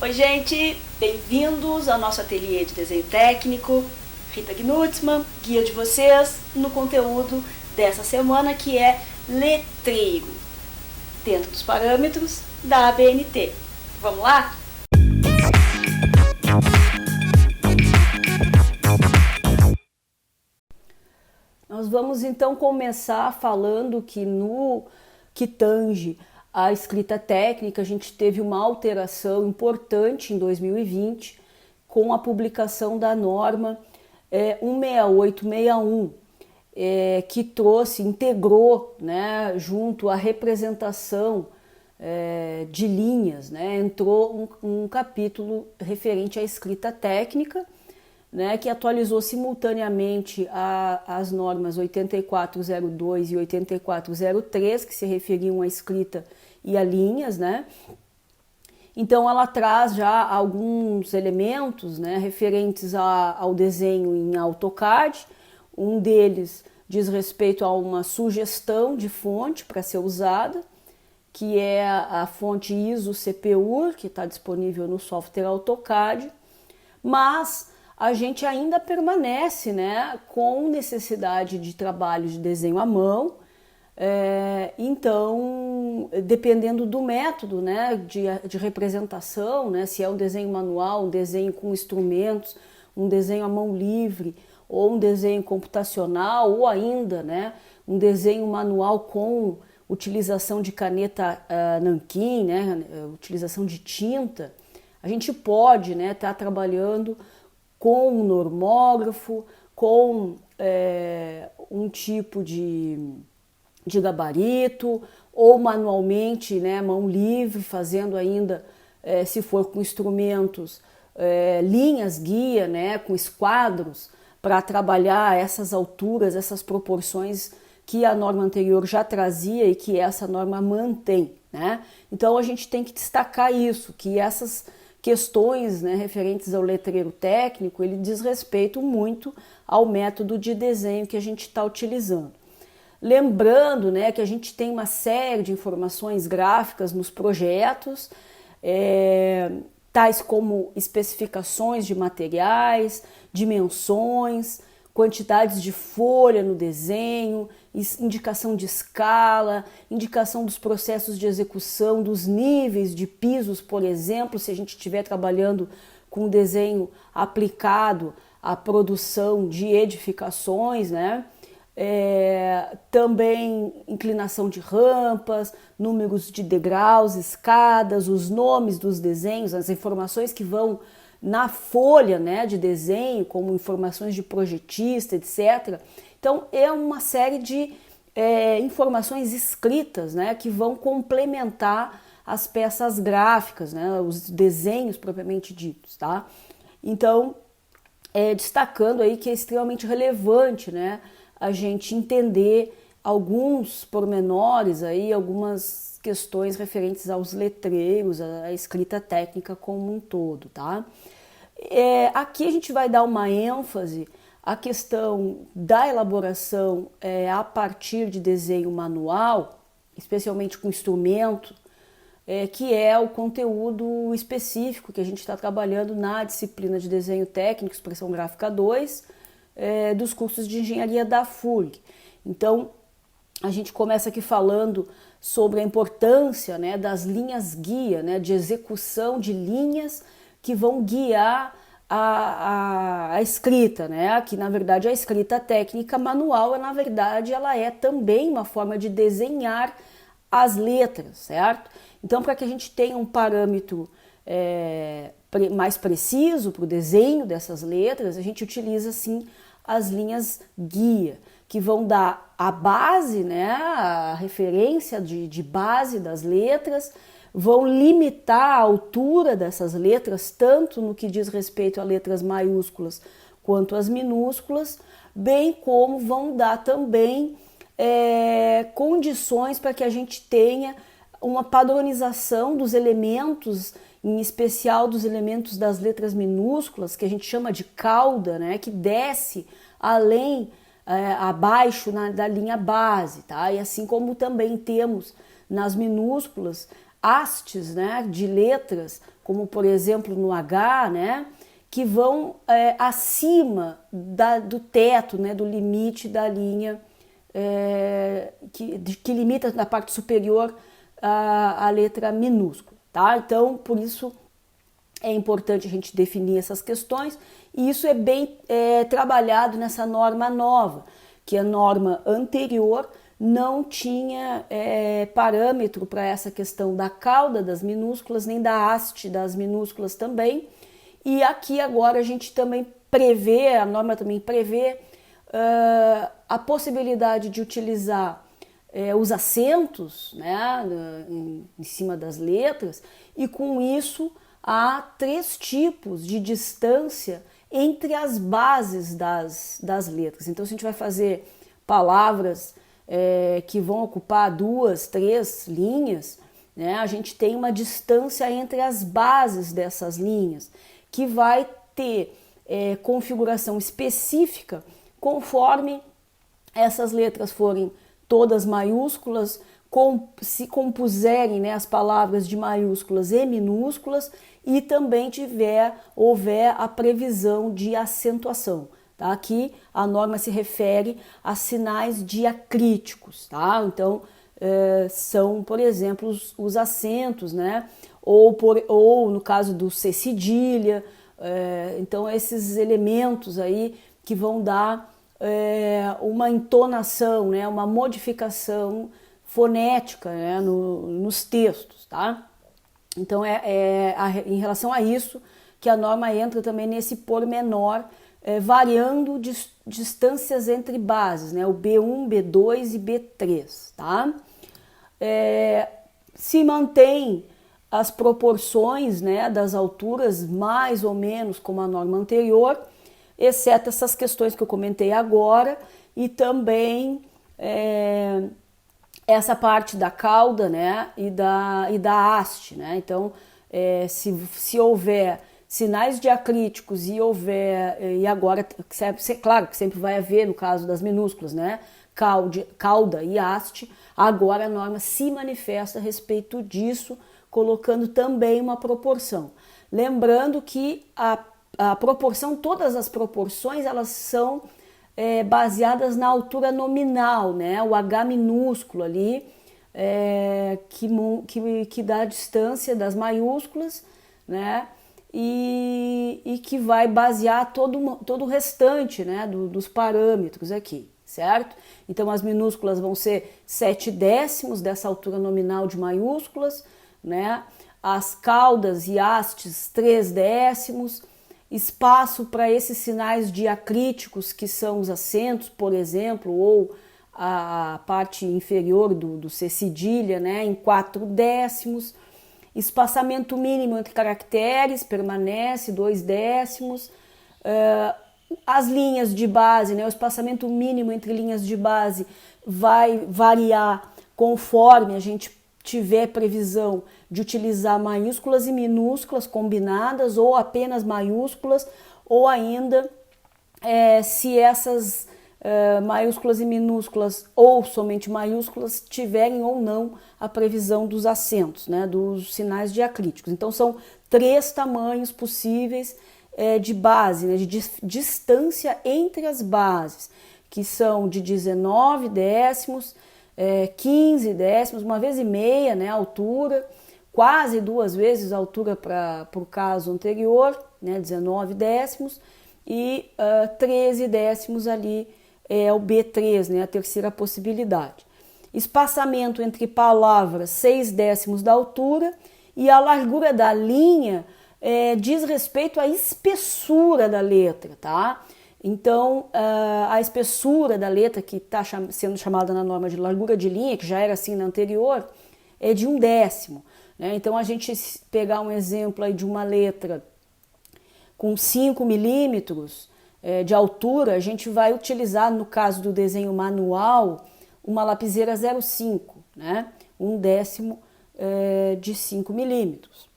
Oi, gente! Bem-vindos ao nosso ateliê de desenho técnico. Rita Gnutzmann, guia de vocês no conteúdo dessa semana, que é letreiro, dentro dos parâmetros da ABNT. Vamos lá? Nós vamos então começar falando que no que tange a escrita técnica, a gente teve uma alteração importante em 2020 com a publicação da norma 16861, que integrou, né, junto à representação de linhas, né, entrou um capítulo referente à escrita técnica, né, que atualizou simultaneamente as normas 8402 e 8403, que se referiam à escrita e a linhas, né? Então ela traz já alguns elementos, né, referentes ao desenho em AutoCAD. Um deles diz respeito a uma sugestão de fonte para ser usada, que é a fonte ISO CPUR, que está disponível no software AutoCAD, mas a gente ainda permanece, né, com necessidade de trabalho de desenho à mão. Então, dependendo do método, né, de representação, né, se é um desenho manual, um desenho com instrumentos, um desenho à mão livre, ou um desenho computacional, ou ainda, né, um desenho manual com utilização de caneta nanquim, né, utilização de tinta, a gente pode, né, estar trabalhando com um normógrafo, com um tipo de gabarito, ou manualmente, né, mão livre, fazendo ainda, se for com instrumentos, linhas guia, né, com esquadros, para trabalhar essas alturas, essas proporções que a norma anterior já trazia e que essa norma mantém, né? Então a gente tem que destacar isso, que essas questões, né, referentes ao letreiro técnico, ele diz respeito muito ao método de desenho que a gente está utilizando. Lembrando, né, que a gente tem uma série de informações gráficas nos projetos, tais como especificações de materiais, dimensões, quantidades de folha no desenho, indicação de escala, indicação dos processos de execução, dos níveis de pisos, por exemplo, se a gente estiver trabalhando com desenho aplicado à produção de edificações, né? Também inclinação de rampas, números de degraus, escadas, os nomes dos desenhos, as informações que vão na folha, né, de desenho, como informações de projetista, etc. Então é uma série de informações escritas, né, que vão complementar as peças gráficas, né, os desenhos propriamente ditos, tá? Então, destacando aí que é extremamente relevante, né, a gente entender alguns pormenores aí, algumas questões referentes aos letreiros, à escrita técnica como um todo, tá? Aqui a gente vai dar uma ênfase à questão da elaboração a partir de desenho manual, especialmente com instrumento, que é o conteúdo específico que a gente está trabalhando na disciplina de desenho técnico, expressão gráfica 2, dos cursos de engenharia da FURG. Então, a gente começa aqui falando sobre a importância, né, das linhas guia, né, de execução de linhas que vão guiar a escrita, né, que na verdade a escrita técnica manual, na verdade, ela é também uma forma de desenhar as letras, certo? Então, para que a gente tenha um parâmetro mais preciso para o desenho dessas letras, a gente utiliza, sim, as linhas guia, que vão dar a base, né, a referência de base das letras, vão limitar a altura dessas letras, tanto no que diz respeito a letras maiúsculas quanto as minúsculas, bem como vão dar também condições para que a gente tenha uma padronização dos elementos, em especial dos elementos das letras minúsculas, que a gente chama de cauda, né, que desce além, abaixo da linha base, tá? E assim como também temos nas minúsculas hastes, né, de letras como por exemplo no H, né, que vão acima do teto, né, do limite da linha que limita na parte superior a letra minúscula, tá? Então, por isso é importante a gente definir essas questões, e isso é bem trabalhado nessa norma nova, que a norma anterior não tinha parâmetro para essa questão da cauda das minúsculas, nem da haste das minúsculas também, e aqui agora a gente também prevê, a norma também prevê a possibilidade de utilizar os acentos, né, em cima das letras, e com isso há 3 tipos de distância entre as bases das letras. Então, se a gente vai fazer palavras que vão ocupar 2, 3 linhas, né, a gente tem uma distância entre as bases dessas linhas, que vai ter configuração específica conforme essas letras forem todas maiúsculas, se compuserem, né, as palavras de maiúsculas e minúsculas, e também houver a previsão de acentuação. Tá? Aqui a norma se refere a sinais diacríticos, tá? Então são, por exemplo, os acentos, né? Ou no caso do C cedilha, então esses elementos aí que vão dar uma entonação, né? Uma modificação fonética, né? nos textos, tá? Então em relação a isso que a norma entra também nesse pormenor, variando distâncias entre bases, né? O B1, B2 e B3, tá? Se mantém as proporções, né, das alturas mais ou menos como a norma anterior, exceto essas questões que eu comentei agora, e também essa parte da cauda, né, e da haste, né? Então, se houver sinais diacríticos e agora, claro que sempre vai haver no caso das minúsculas, né, cauda e haste, agora a norma se manifesta a respeito disso, colocando também uma proporção. Lembrando que a proporção, todas as proporções, elas são baseadas na altura nominal, né? O H minúsculo ali, que dá a distância das maiúsculas, né? E que vai basear todo o restante, né, dos parâmetros aqui, certo? Então as minúsculas vão ser 7/10 dessa altura nominal de maiúsculas, né? As caudas e hastes 3/10, espaço para esses sinais diacríticos que são os acentos, por exemplo, ou a parte inferior do C cedilha, né, em 4/10, espaçamento mínimo entre caracteres permanece 2/10, as linhas de base, né, o espaçamento mínimo entre linhas de base vai variar conforme a gente tiver previsão de utilizar maiúsculas e minúsculas combinadas, ou apenas maiúsculas, ou ainda se essas maiúsculas e minúsculas, ou somente maiúsculas, tiverem ou não a previsão dos acentos, né, dos sinais diacríticos. Então são 3 tamanhos possíveis de base, né, de distância entre as bases, que são de 19/10, 15/10, 1,5 vezes, né, a altura, quase 2 vezes a altura para o caso anterior, né, 19/10, e 13/10 ali é o B3, né, a terceira possibilidade. Espaçamento entre palavras, 6/10 da altura, e a largura da linha diz respeito à espessura da letra, tá? Então, a espessura da letra, que está sendo chamada na norma de largura de linha, que já era assim na anterior, é de 1/10. Né? Então, a gente pegar um exemplo aí de uma letra com 5 milímetros de altura, a gente vai utilizar, no caso do desenho manual, uma lapiseira 0,5, né? 1/10 de 5 milímetros,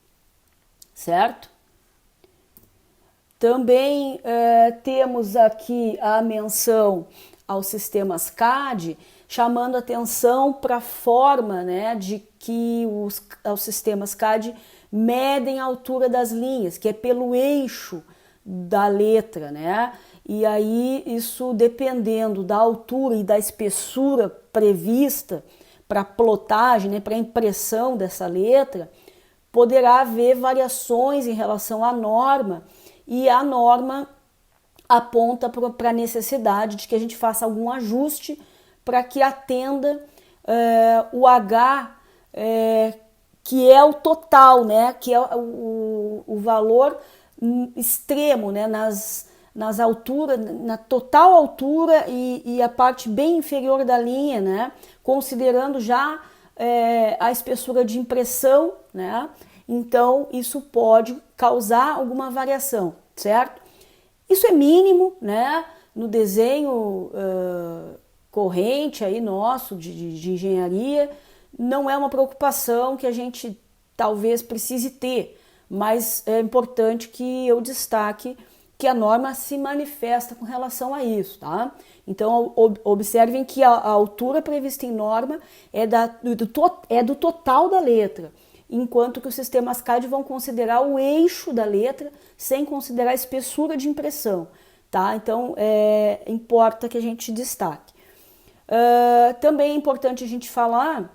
certo? Também temos aqui a menção aos sistemas CAD, chamando atenção para a forma, né, de que os sistemas CAD medem a altura das linhas, que é pelo eixo da letra, né? E aí isso, dependendo da altura e da espessura prevista para plotagem, né, para impressão dessa letra, poderá haver variações em relação à norma, e a norma aponta para a necessidade de que a gente faça algum ajuste para que atenda o H, que é o total, né, que é o valor extremo, né, nas alturas, na total altura e a parte bem inferior da linha, né, considerando já a espessura de impressão, né, então isso pode causar alguma variação, certo? Isso é mínimo, né, no desenho corrente aí nosso de engenharia, não é uma preocupação que a gente talvez precise ter, mas é importante que eu destaque que a norma se manifesta com relação a isso, tá? Então, observem que a altura prevista em norma é do total da letra, enquanto que os sistemas CAD vão considerar o eixo da letra sem considerar a espessura de impressão, tá? Então, importa que a gente destaque. Também é importante a gente falar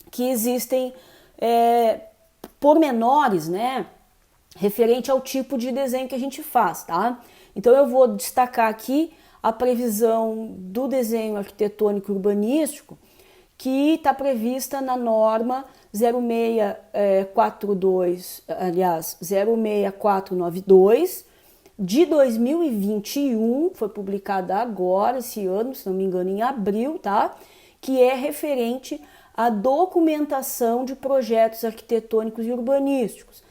que existem pormenores, né, referente ao tipo de desenho que a gente faz, tá? Então eu vou destacar aqui a previsão do desenho arquitetônico urbanístico, que está prevista na norma 06492 de 2021, foi publicada agora, esse ano, se não me engano, em abril, tá? Que é referente à documentação de projetos arquitetônicos e urbanísticos.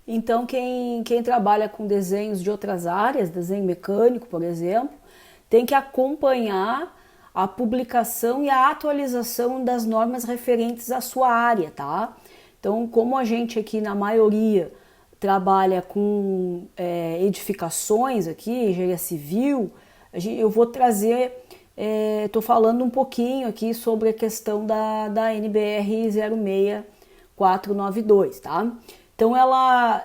Então, quem trabalha com desenhos de outras áreas, desenho mecânico, por exemplo, tem que acompanhar a publicação e a atualização das normas referentes à sua área, tá? Então, como a gente aqui, na maioria, trabalha com edificações aqui, engenharia civil, eu vou trazer, estou falando um pouquinho aqui sobre a questão da NBR 06492, tá? Então ela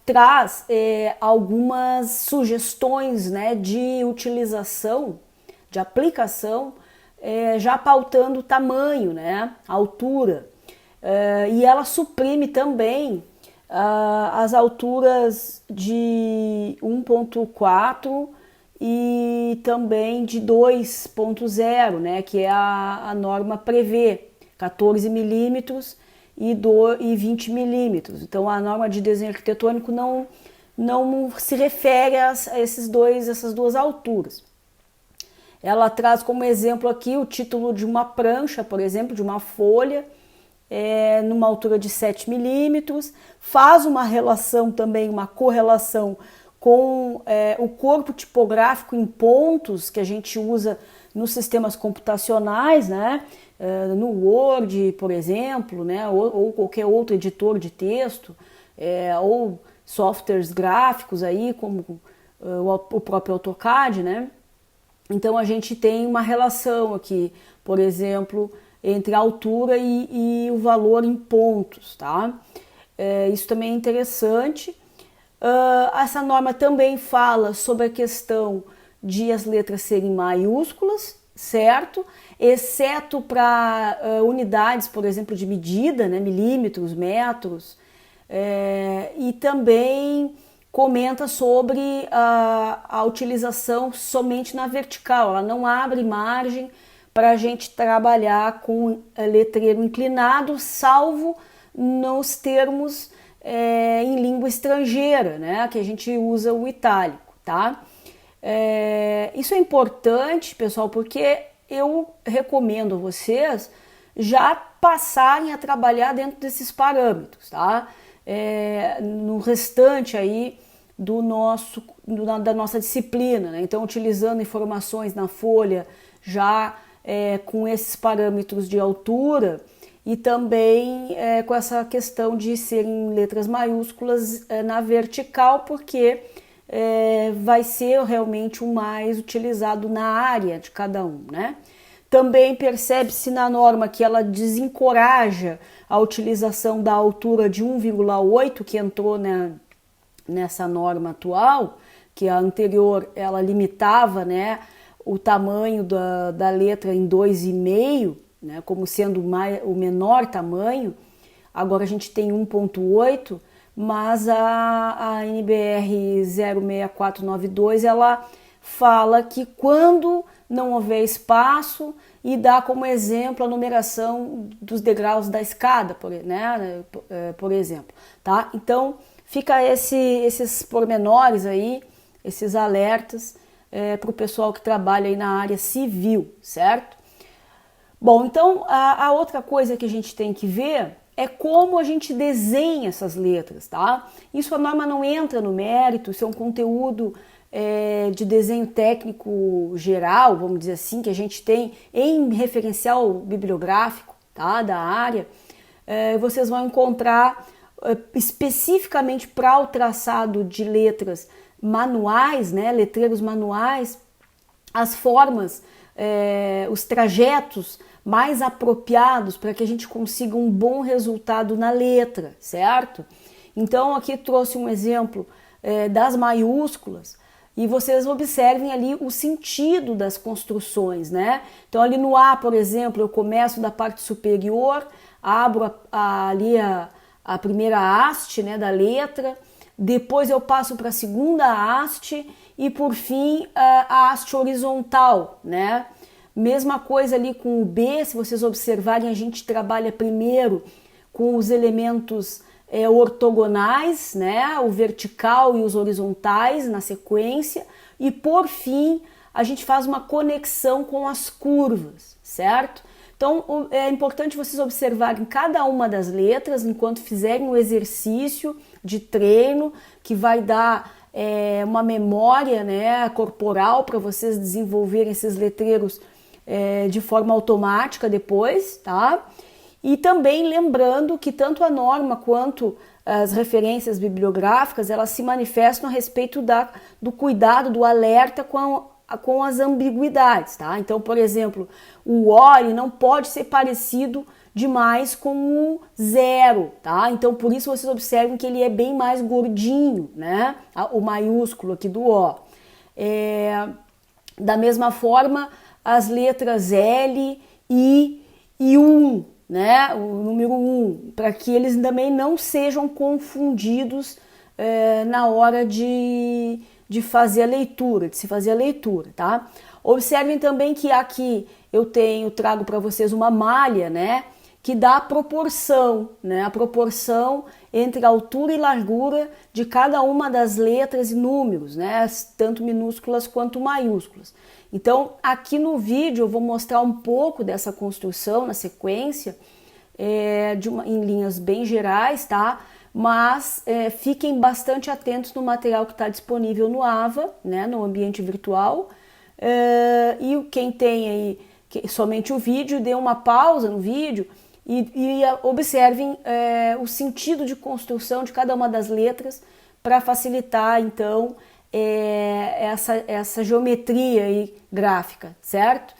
traz algumas sugestões, né, de utilização, de aplicação, já pautando o tamanho, né, a altura. E ela suprime também as alturas de 1.4 e também de 2.0, né, que é a norma prevê 14 milímetros e 20 milímetros. Então a norma de desenho arquitetônico não se refere a essas duas alturas. Ela traz como exemplo aqui o título de uma prancha, por exemplo, de uma folha, numa altura de 7 milímetros, faz uma relação também, uma correlação com o corpo tipográfico em pontos que a gente usa nos sistemas computacionais, né? No Word, por exemplo, né? ou qualquer outro editor de texto, ou softwares gráficos aí, como o próprio AutoCAD, né? Então a gente tem uma relação aqui, por exemplo, entre a altura e o valor em pontos, tá? Isso também é interessante. Essa norma também fala sobre a questão de as letras serem maiúsculas, certo? Exceto para unidades, por exemplo, de medida, né? Milímetros, metros, e também comenta sobre a utilização somente na vertical. Ela não abre margem para a gente trabalhar com letreiro inclinado, salvo nos termos em língua estrangeira, né, que a gente usa o itálico, tá? Isso é importante, pessoal, porque eu recomendo a vocês já passarem a trabalhar dentro desses parâmetros, tá? No restante aí da nossa disciplina, né? Então, utilizando informações na folha já com esses parâmetros de altura e também com essa questão de serem letras maiúsculas na vertical, porque vai ser realmente o mais utilizado na área de cada um, né? Também percebe-se na norma que ela desencoraja a utilização da altura de 1,8 que entrou nessa norma atual, que a anterior ela limitava, né, o tamanho da letra em 2,5, né, como sendo o menor tamanho. Agora a gente tem 1,8, mas a NBR 06492 ela fala que quando não houver espaço, e dá como exemplo a numeração dos degraus da escada, por exemplo, tá? Então fica esses pormenores aí, esses alertas para o pessoal que trabalha aí na área civil, certo? Bom, então a outra coisa que a gente tem que ver é como a gente desenha essas letras, tá? Isso a norma não entra no mérito, isso é um conteúdo de desenho técnico geral, vamos dizer assim, que a gente tem em referencial bibliográfico, tá, da área. Vocês vão encontrar especificamente para o traçado de letras manuais, né, letreiros manuais, as formas, os trajetos mais apropriados para que a gente consiga um bom resultado na letra, certo? Então aqui trouxe um exemplo das maiúsculas, e vocês observem ali o sentido das construções, né? Então ali no A, por exemplo, eu começo da parte superior, abro ali a primeira haste, né, da letra, depois eu passo para a segunda haste e por fim a haste horizontal, né? Mesma coisa ali com o B, se vocês observarem, a gente trabalha primeiro com os elementos ortogonais, né? O vertical e os horizontais na sequência, e por fim a gente faz uma conexão com as curvas, certo? Então é importante vocês observarem cada uma das letras enquanto fizerem o exercício de treino, que vai dar uma memória, né, corporal para vocês desenvolverem esses letreiros de forma automática depois, tá? E também lembrando que tanto a norma quanto as referências bibliográficas, elas se manifestam a respeito do cuidado, do alerta com as ambiguidades, tá? Então, por exemplo, o O não pode ser parecido demais com o 0, tá? Então, por isso vocês observem que ele é bem mais gordinho, né? O maiúsculo aqui do O. Da mesma forma, as letras L, I e 1, né? O número 1, para que eles também não sejam confundidos na hora de fazer a leitura, de se fazer a leitura, tá? Observem também que aqui eu trago para vocês uma malha, né? Que dá a proporção, né? A proporção entre a altura e largura de cada uma das letras e números, né? Tanto minúsculas quanto maiúsculas. Então, aqui no vídeo eu vou mostrar um pouco dessa construção na sequência, em linhas bem gerais, tá? Mas fiquem bastante atentos no material que está disponível no AVA, né? No ambiente virtual. E quem tem aí somente o vídeo, dê uma pausa no vídeo e observem o sentido de construção de cada uma das letras para facilitar, então, essa geometria aí gráfica, certo?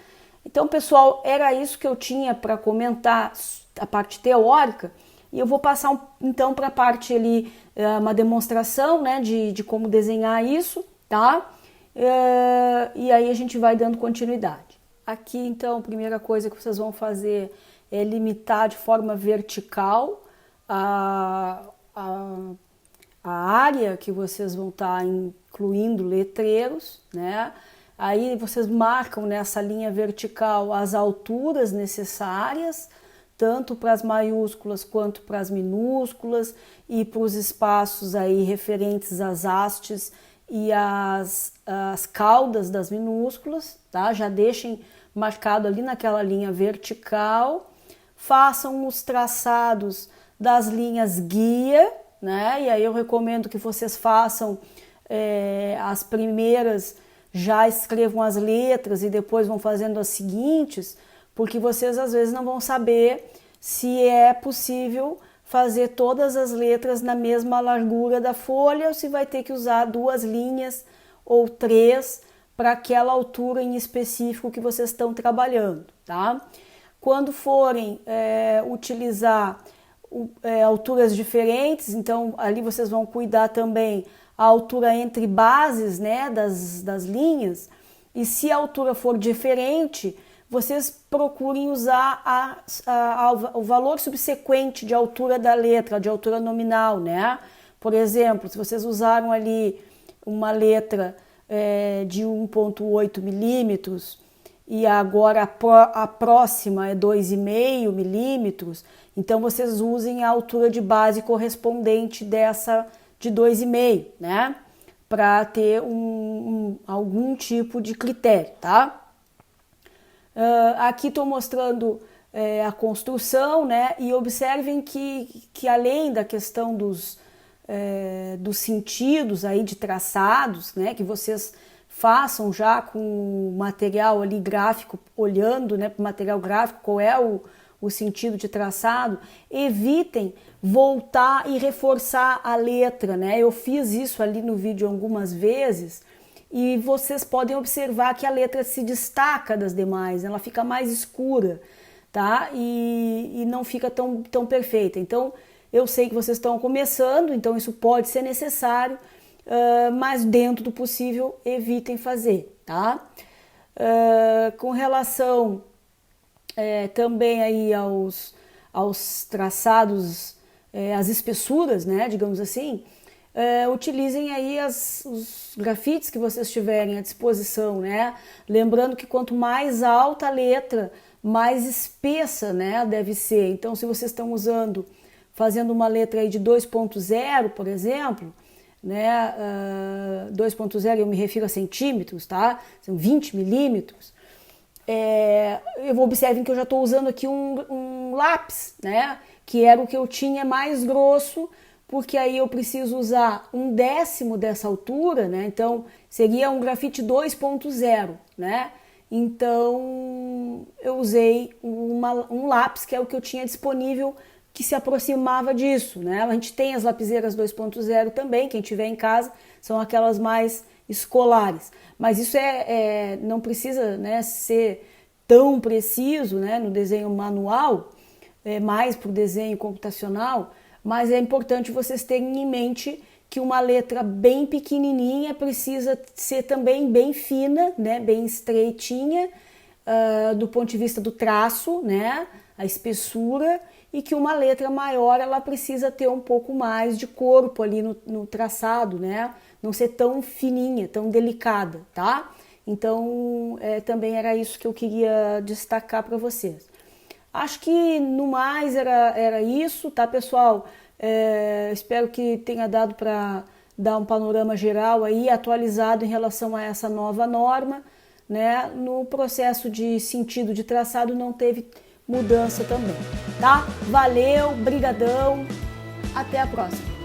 Então, pessoal, era isso que eu tinha para comentar a parte teórica, e eu vou passar então para a parte ali, uma demonstração, né, de como desenhar isso, tá? E aí a gente vai dando continuidade. Aqui, então, a primeira coisa que vocês vão fazer é limitar de forma vertical a área que vocês vão estar incluindo letreiros, né? Aí vocês marcam nessa linha vertical as alturas necessárias, tanto para as maiúsculas quanto para as minúsculas, e para os espaços aí referentes às hastes e às caudas das minúsculas, tá? Já deixem marcado ali naquela linha vertical, façam os traçados das linhas guia, né? E aí eu recomendo que vocês façam as primeiras, já escrevam as letras e depois vão fazendo as seguintes, porque vocês às vezes não vão saber se é possível fazer todas as letras na mesma largura da folha ou se vai ter que usar 2 linhas ou 3 para aquela altura em específico que vocês estão trabalhando, tá? Quando forem utilizar alturas diferentes, então ali vocês vão cuidar também a altura entre bases, né, das linhas, e se a altura for diferente, vocês procurem usar o valor subsequente de altura da letra, de altura nominal, né? Por exemplo, se vocês usaram ali uma letra de 1,8 milímetros e agora a próxima é 2,5 milímetros, então vocês usem a altura de base correspondente dessa de 2,5, né? Para ter algum tipo de critério, tá? Aqui estou mostrando a construção, né? E observem que além da questão dos sentidos aí de traçados, né? Que vocês façam já com o material ali gráfico, olhando, né, para o material gráfico, qual é o sentido de traçado, evitem voltar e reforçar a letra, né? Eu fiz isso ali no vídeo algumas vezes e vocês podem observar que a letra se destaca das demais, ela fica mais escura, tá? E não fica tão perfeita. Então, eu sei que vocês estão começando, então isso pode ser necessário, mas dentro do possível, evitem fazer, tá? Com relação também aí aos traçados, as espessuras, né, digamos assim, utilizem aí os grafites que vocês tiverem à disposição, né? Lembrando que quanto mais alta a letra, mais espessa, né, deve ser. Então, se vocês estão fazendo uma letra aí de 2.0, por exemplo, né, 2.0 eu me refiro a centímetros, tá? São 20 milímetros. Observem que eu já estou usando aqui um lápis, né? Que era o que eu tinha mais grosso, porque aí eu preciso usar 1/10 dessa altura, né? Então seria um grafite 2.0, né? Então eu usei um lápis que é o que eu tinha disponível, que se aproximava disso, né? A gente tem as lapiseiras 2.0 também, quem tiver em casa, são aquelas mais escolares, mas isso não precisa, né, ser tão preciso, né, no desenho manual, mais para o desenho computacional, mas é importante vocês terem em mente que uma letra bem pequenininha precisa ser também bem fina, né, bem estreitinha, do ponto de vista do traço, né, a espessura, e que uma letra maior ela precisa ter um pouco mais de corpo ali no traçado, né, não ser tão fininha, tão delicada, tá? Então, também era isso que eu queria destacar para vocês. Acho que no mais era isso, tá, pessoal? Espero que tenha dado para dar um panorama geral aí, atualizado em relação a essa nova norma, né? No processo de sentido de traçado não teve mudança também, tá? Valeu, brigadão, até a próxima!